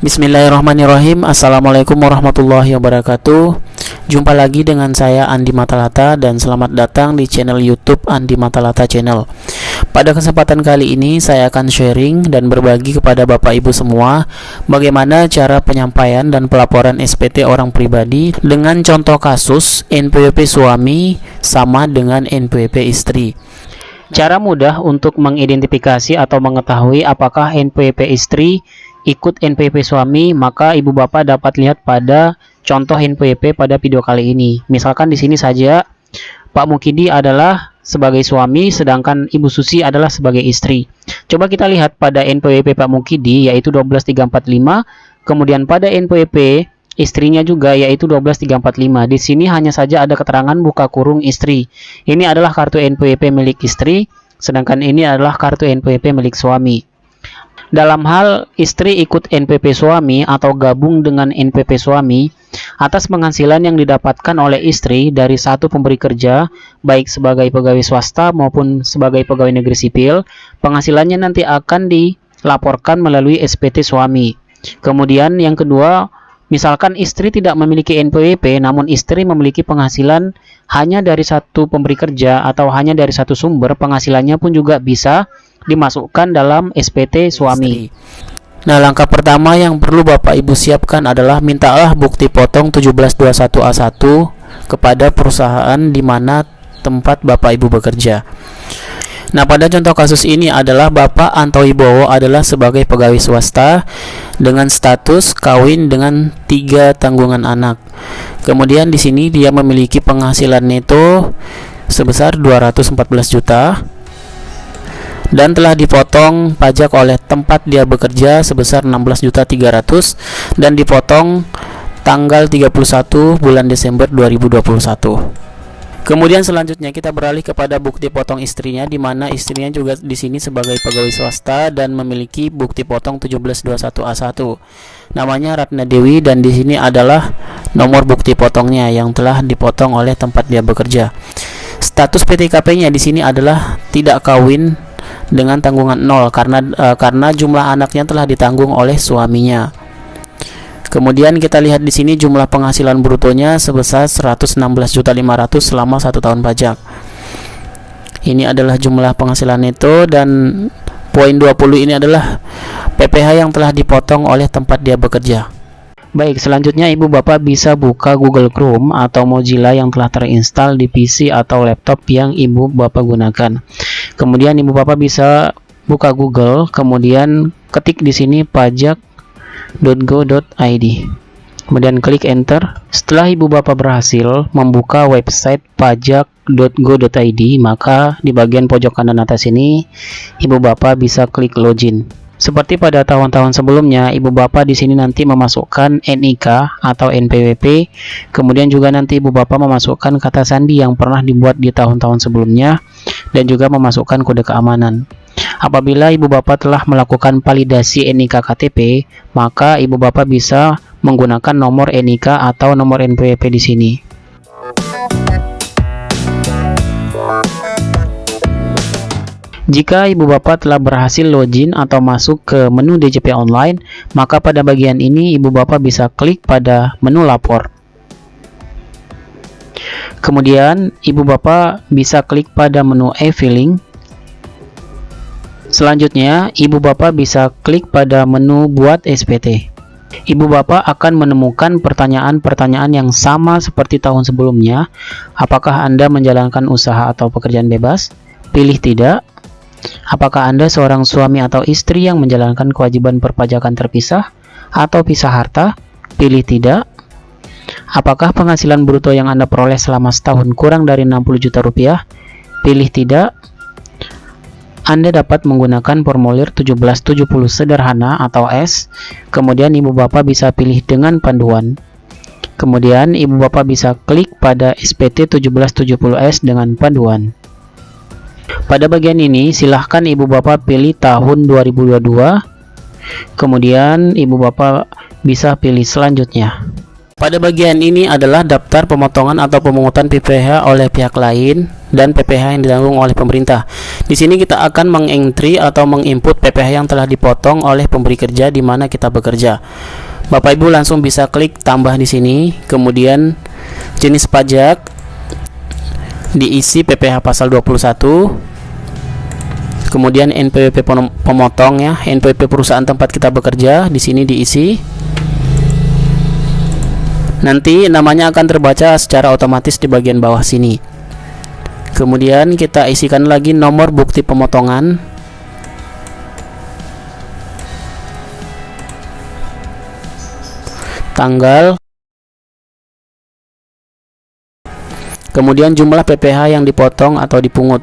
Bismillahirrahmanirrahim. Assalamualaikum warahmatullahi wabarakatuh. Jumpa lagi dengan saya Andi Matalata dan selamat datang di channel YouTube Andi Matalata Channel. Pada kesempatan kali ini saya akan sharing dan berbagi kepada Bapak Ibu semua bagaimana cara penyampaian dan pelaporan SPT orang pribadi dengan contoh kasus NPWP suami sama dengan NPWP istri. Cara mudah untuk mengidentifikasi atau mengetahui apakah NPWP istri ikut NPWP suami, maka ibu bapak dapat lihat pada contoh NPWP pada video kali ini. Misalkan di sini saja Pak Mukidi adalah sebagai suami, sedangkan Ibu Susi adalah sebagai istri. Coba kita lihat pada NPWP Pak Mukidi yaitu 12345, kemudian pada NPWP istrinya juga yaitu 12345. Di sini hanya saja ada keterangan buka kurung istri. Ini adalah kartu NPWP milik istri, sedangkan ini adalah kartu NPWP milik suami. Dalam hal istri ikut NPWP suami atau gabung dengan NPWP suami, atas penghasilan yang didapatkan oleh istri dari satu pemberi kerja, baik sebagai pegawai swasta maupun sebagai pegawai negeri sipil, penghasilannya nanti akan dilaporkan melalui SPT suami. Kemudian yang kedua, misalkan istri tidak memiliki NPWP, namun istri memiliki penghasilan hanya dari satu pemberi kerja atau hanya dari satu sumber, penghasilannya pun juga bisa dimasukkan dalam SPT suami. Nah, langkah pertama yang perlu Bapak Ibu siapkan adalah mintalah bukti potong 1721A1 kepada perusahaan di mana tempat Bapak Ibu bekerja. Nah, pada contoh kasus ini adalah Bapak Anto Wibowo adalah sebagai pegawai swasta dengan status kawin dengan 3 tanggungan anak. Kemudian di sini dia memiliki penghasilan neto sebesar 214 juta dan telah dipotong pajak oleh tempat dia bekerja sebesar 16.300.000 dan dipotong tanggal 31 bulan Desember 2021. Kemudian selanjutnya kita beralih kepada bukti potong istrinya, di mana istrinya juga di sini sebagai pegawai swasta dan memiliki bukti potong 1721A1. Namanya Ratna Dewi dan di sini adalah nomor bukti potongnya yang telah dipotong oleh tempat dia bekerja. Status PTKP-nya di sini adalah tidak kawin dengan tanggungan 0 karena jumlah anaknya telah ditanggung oleh suaminya. Kemudian kita lihat di sini jumlah penghasilan brutonya sebesar 116.500.000 selama 1 tahun pajak. Ini adalah jumlah penghasilan neto dan poin 20 ini adalah PPh yang telah dipotong oleh tempat dia bekerja. Baik, selanjutnya ibu bapak bisa buka Google Chrome atau Mozilla yang telah terinstal di PC atau laptop yang ibu bapak gunakan. Kemudian ibu bapak bisa buka Google, kemudian ketik di sini pajak.go.id. Kemudian klik enter. Setelah ibu bapak berhasil membuka website pajak.go.id, maka di bagian pojok kanan atas ini ibu bapak bisa klik login. Seperti pada tahun-tahun sebelumnya, ibu bapak di sini nanti memasukkan NIK atau NPWP, kemudian juga nanti ibu bapak memasukkan kata sandi yang pernah dibuat di tahun-tahun sebelumnya, dan juga memasukkan kode keamanan. Apabila ibu bapak telah melakukan validasi NIK KTP, maka ibu bapak bisa menggunakan nomor NIK atau nomor NPWP di sini. Jika ibu bapak telah berhasil login atau masuk ke menu DJP online, maka pada bagian ini ibu bapak bisa klik pada menu lapor. Kemudian ibu bapak bisa klik pada menu e-filing. Selanjutnya ibu bapak bisa klik pada menu buat SPT. Ibu bapak akan menemukan pertanyaan-pertanyaan yang sama seperti tahun sebelumnya. Apakah Anda menjalankan usaha atau pekerjaan bebas? Pilih tidak. Apakah Anda seorang suami atau istri yang menjalankan kewajiban perpajakan terpisah atau pisah harta? Pilih tidak. Apakah penghasilan bruto yang Anda peroleh selama setahun kurang dari 60 juta rupiah? Pilih tidak. Anda dapat menggunakan formulir 1770 sederhana atau S. Kemudian ibu bapak bisa pilih dengan panduan. Kemudian ibu bapak bisa klik pada SPT 1770S dengan panduan. Pada bagian ini silahkan ibu bapak pilih tahun 2022. Kemudian ibu bapak bisa pilih selanjutnya. Pada bagian ini adalah daftar pemotongan atau pemungutan PPh oleh pihak lain dan PPh yang ditanggung oleh pemerintah. Di sini kita akan mengentry atau menginput PPh yang telah dipotong oleh pemberi kerja di mana kita bekerja. Bapak Ibu langsung bisa klik tambah di sini, kemudian jenis pajak diisi PPh pasal 21, kemudian NPWP pemotong ya, NPWP perusahaan tempat kita bekerja di sini diisi. Nanti namanya akan terbaca secara otomatis di bagian bawah sini. Kemudian kita isikan lagi nomor bukti pemotongan, tanggal, kemudian jumlah PPh yang dipotong atau dipungut.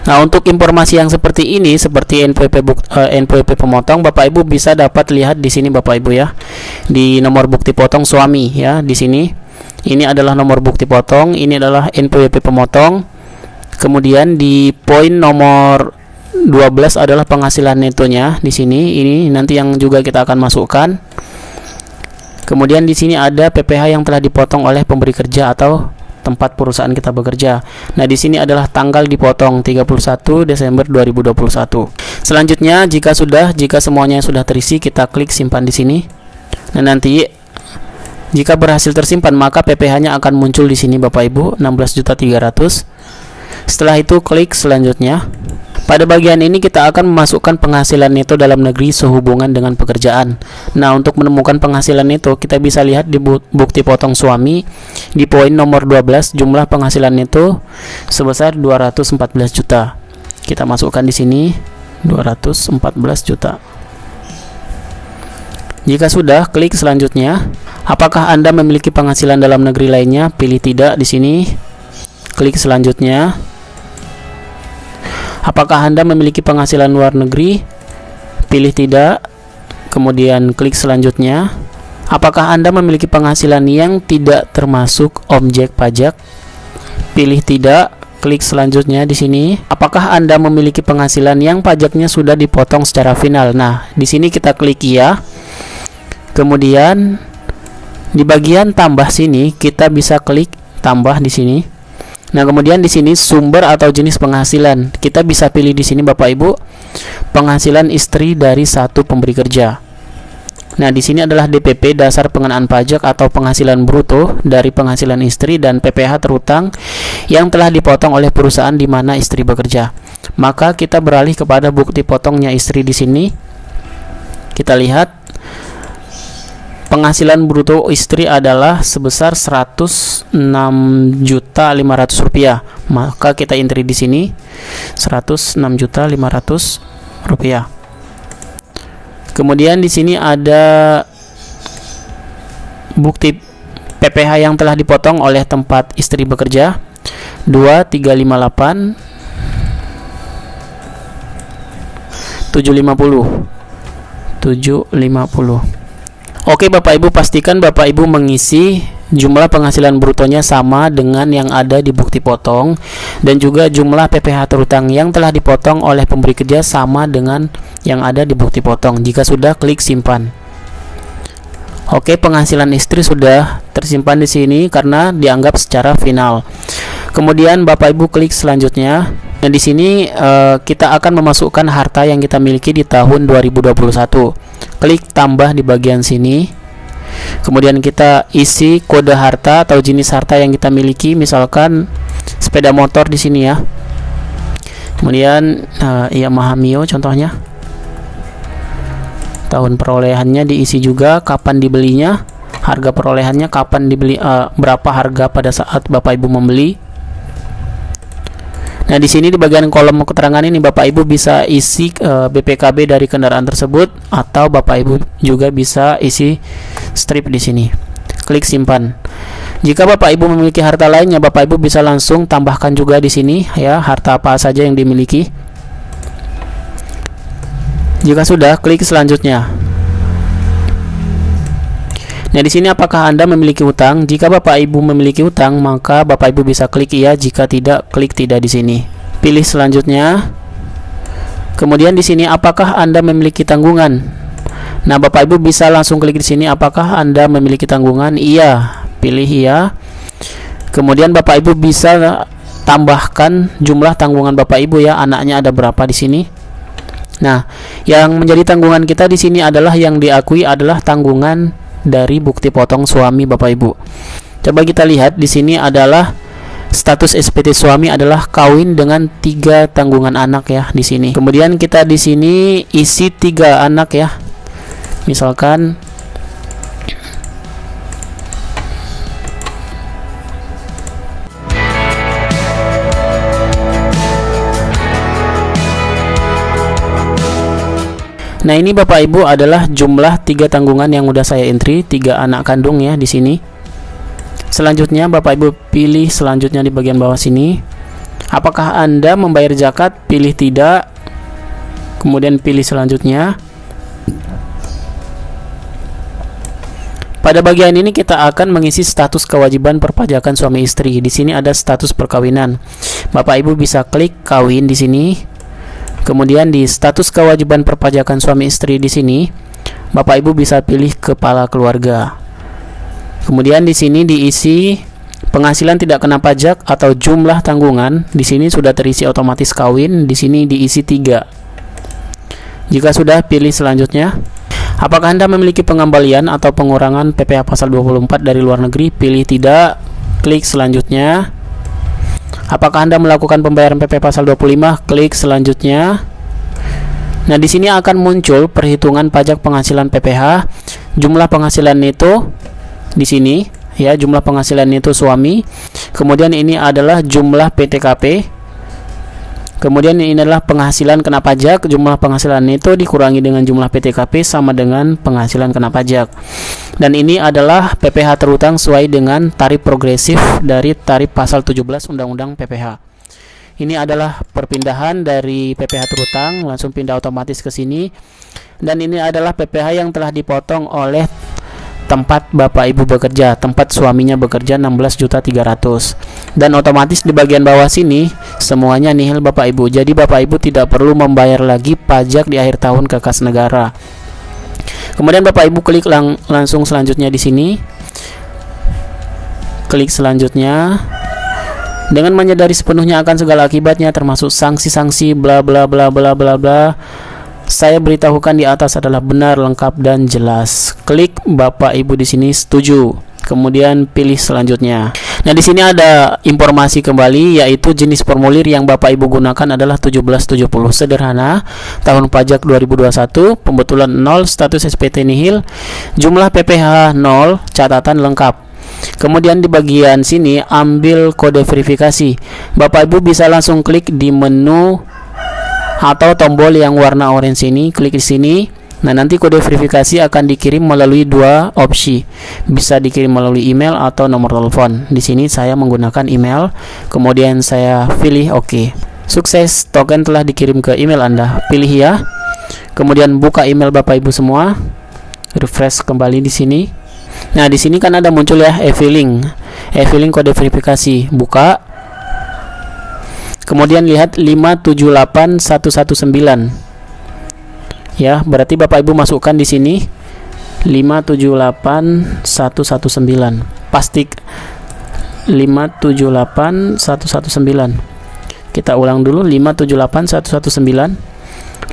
Nah, untuk informasi yang seperti ini, seperti NPWP pemotong, Bapak Ibu bisa dapat lihat di sini Bapak Ibu ya, di nomor bukti potong suami ya, di sini. Ini adalah nomor bukti potong, ini adalah NPWP pemotong. Kemudian di poin nomor 12 adalah penghasilan netonya di sini. Ini nanti yang juga kita akan masukkan. Kemudian di sini ada PPh yang telah dipotong oleh pemberi kerja atau tempat perusahaan kita bekerja. Nah, di sini adalah tanggal dipotong 31 Desember 2021. Selanjutnya, jika semuanya sudah terisi, kita klik simpan di sini. Nah, nanti jika berhasil tersimpan, maka PPh-nya akan muncul di sini Bapak Ibu, 16.300. Setelah itu klik selanjutnya. Pada bagian ini kita akan memasukkan penghasilan neto dalam negeri sehubungan dengan pekerjaan. Nah, untuk menemukan penghasilan neto, kita bisa lihat di bukti potong suami di poin nomor 12, jumlah penghasilan neto sebesar 214 juta. Kita masukkan di sini 214 juta. Jika sudah, klik selanjutnya. Apakah Anda memiliki penghasilan dalam negeri lainnya? Pilih tidak di sini. Klik selanjutnya. Apakah Anda memiliki penghasilan luar negeri? Pilih tidak. Kemudian klik selanjutnya. Apakah Anda memiliki penghasilan yang tidak termasuk objek pajak? Pilih tidak. Klik selanjutnya di sini. Apakah Anda memiliki penghasilan yang pajaknya sudah dipotong secara final? Nah, di sini kita klik ya. Kemudian di bagian tambah sini kita bisa klik tambah di sini. Nah, kemudian di sini sumber atau jenis penghasilan. Kita bisa pilih di sini Bapak Ibu, penghasilan istri dari satu pemberi kerja. Nah, di sini adalah DPP, dasar pengenaan pajak atau penghasilan bruto dari penghasilan istri, dan PPh terutang yang telah dipotong oleh perusahaan di mana istri bekerja. Maka kita beralih kepada bukti potongnya istri di sini. Kita lihat penghasilan bruto istri adalah sebesar Rp106.500. Maka kita entry di sini Rp106.500. Kemudian di sini ada bukti PPh yang telah dipotong oleh tempat istri bekerja 2358 750. Oke Bapak Ibu, pastikan Bapak Ibu mengisi jumlah penghasilan brutonya sama dengan yang ada di bukti potong, dan juga jumlah PPh terutang yang telah dipotong oleh pemberi kerja sama dengan yang ada di bukti potong. Jika sudah, klik simpan. Oke, penghasilan istri sudah tersimpan di sini karena dianggap secara final. Kemudian Bapak Ibu klik selanjutnya. Nah, di sini kita akan memasukkan harta yang kita miliki di tahun 2021. Klik tambah di bagian sini. Kemudian kita isi kode harta atau jenis harta yang kita miliki, misalkan sepeda motor di sini ya. Kemudian Yamaha Mio contohnya. Tahun perolehannya diisi juga, kapan dibelinya, harga perolehannya, kapan dibeli, berapa harga pada saat Bapak Ibu membeli. Nah, di sini di bagian kolom keterangan ini Bapak Ibu bisa isi BPKB dari kendaraan tersebut, atau Bapak Ibu juga bisa isi strip di sini. Klik simpan. Jika Bapak Ibu memiliki harta lainnya, Bapak Ibu bisa langsung tambahkan juga di sini ya, harta apa saja yang dimiliki. Jika sudah, klik selanjutnya. Nah, di sini apakah Anda memiliki hutang? Jika Bapak Ibu memiliki hutang, maka Bapak Ibu bisa klik iya, jika tidak, klik tidak di sini. Pilih selanjutnya. Kemudian di sini apakah Anda memiliki tanggungan? Nah, Bapak Ibu bisa langsung klik di sini, apakah Anda memiliki tanggungan? Iya, pilih iya. Kemudian Bapak Ibu bisa tambahkan jumlah tanggungan Bapak Ibu ya, anaknya ada berapa di sini. Nah, yang menjadi tanggungan kita di sini adalah yang diakui adalah tanggungan dari bukti potong suami Bapak Ibu. Coba kita lihat di sini adalah status SPT suami adalah kawin dengan 3 tanggungan anak ya di sini. Kemudian kita di sini isi 3 anak ya. Misalkan nah, ini Bapak Ibu adalah jumlah 3 tanggungan yang udah saya entry, 3 anak kandung ya di sini. Selanjutnya Bapak Ibu pilih selanjutnya di bagian bawah sini. Apakah Anda membayar zakat? Pilih tidak. Kemudian pilih selanjutnya. Pada bagian ini kita akan mengisi status kewajiban perpajakan suami istri. Di sini ada status perkawinan. Bapak Ibu bisa klik kawin di sini. Kemudian di status kewajiban perpajakan suami istri di sini, Bapak Ibu bisa pilih kepala keluarga. Kemudian di sini diisi penghasilan tidak kena pajak atau jumlah tanggungan. Di sini sudah terisi otomatis kawin. Di sini diisi 3. Jika sudah, pilih selanjutnya. Apakah Anda memiliki pengembalian atau pengurangan PPh pasal 24 dari luar negeri? Pilih tidak. Klik selanjutnya. Apakah Anda melakukan pembayaran PPh pasal 25? Klik selanjutnya. Nah, di sini akan muncul perhitungan pajak penghasilan PPh, jumlah penghasilan neto di sini ya, jumlah penghasilan neto suami. Kemudian ini adalah jumlah PTKP. Kemudian ini adalah penghasilan kena pajak, jumlah penghasilan neto dikurangi dengan jumlah PTKP sama dengan penghasilan kena pajak. Dan ini adalah PPh terutang sesuai dengan tarif progresif dari tarif pasal 17 Undang-Undang PPh. Ini adalah perpindahan dari PPh terutang, langsung pindah otomatis ke sini. Dan ini adalah PPh yang telah dipotong oleh tempat Bapak Ibu bekerja, tempat suaminya bekerja 16.300.000. Dan otomatis di bagian bawah sini semuanya nihil Bapak Ibu. Jadi Bapak Ibu tidak perlu membayar lagi pajak di akhir tahun ke kas negara. Kemudian Bapak Ibu klik langsung selanjutnya di sini. Klik selanjutnya. Dengan menyadari sepenuhnya akan segala akibatnya termasuk sanksi-sanksi bla bla bla bla bla bla, saya beritahukan di atas adalah benar, lengkap dan jelas. Klik Bapak Ibu di sini setuju. Kemudian pilih selanjutnya. Nah, di sini ada informasi kembali, yaitu jenis formulir yang Bapak Ibu gunakan adalah 1770 sederhana, tahun pajak 2021, pembetulan 0, status SPT nihil, jumlah PPh 0, catatan lengkap. Kemudian di bagian sini ambil kode verifikasi. Bapak Ibu bisa langsung klik di menu atau tombol yang warna orange ini, klik di sini. Nah, nanti kode verifikasi akan dikirim melalui 2 opsi. Bisa dikirim melalui email atau nomor telepon. Di sini saya menggunakan email. Kemudian saya pilih oke. Sukses, token telah dikirim ke email Anda. Pilih ya. Kemudian buka email Bapak Ibu semua. Refresh kembali di sini. Nah, di sini kan ada muncul ya e-filing kode verifikasi. Buka. Kemudian lihat 578119. Ya, berarti Bapak Ibu masukkan di sini 578119. Pasti 578119. Kita ulang dulu 578119.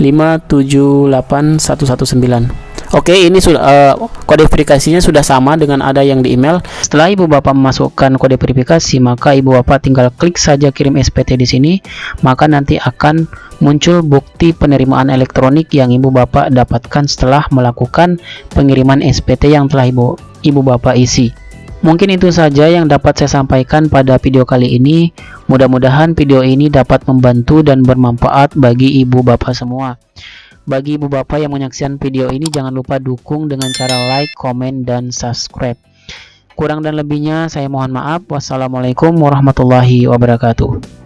578119. Oke, ini sudah kode verifikasinya sudah sama dengan ada yang di email. Setelah Ibu Bapak memasukkan kode verifikasi, maka Ibu Bapak tinggal klik saja kirim SPT di sini, maka nanti akan muncul bukti penerimaan elektronik yang Ibu Bapak dapatkan setelah melakukan pengiriman SPT yang telah Ibu Bapak isi. Mungkin itu saja yang dapat saya sampaikan pada video kali ini. Mudah-mudahan video ini dapat membantu dan bermanfaat bagi Ibu Bapak semua. Bagi Ibu Bapak yang menyaksikan video ini, jangan lupa dukung dengan cara like, komen, dan subscribe. Kurang dan lebihnya saya mohon maaf. Wassalamualaikum warahmatullahi wabarakatuh.